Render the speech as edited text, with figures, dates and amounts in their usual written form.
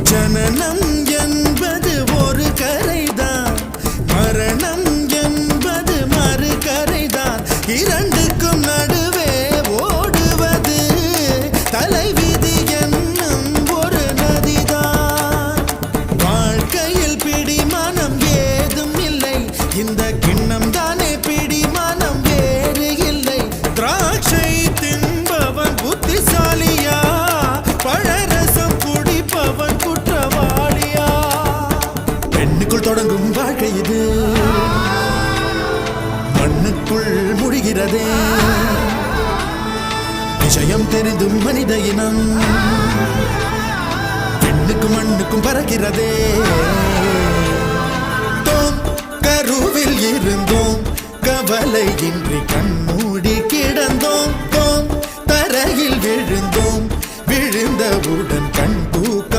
ஜனனம் என்பது ஒரு கரைதான், மரணம் என்பது மறு கரைதான். இரண்டுக்கும் நடுவே ஓடுவது தலைவிதி என்னும் ஒரு நதிதான். வாழ்க்கையில் பிடிமானம் ஏதும் இல்லை, இந்த கிண்ணம் தானே பிடிமானம் வேறு இல்லை. திராட்சை தின்பவன் புத்திசாலியா, பழரசம் குடிப்பவன் குற்றவாளியா? பெண்ணுக்குள் தொடங்கும் வாழ்க்கை இது, மண்ணுக்குள் முடிகிறதே. விஷயம் தெரிந்தும் மனித இனம் பெண்ணுக்கும் மண்ணுக்கும் பறக்கிறதே. கருவில் இருந்தோம், கவலையின்றி கண்மூடி கிடந்தோம். தரையில் விழுந்தோம், விழுந்தவுடன் கண் தூக்கம்.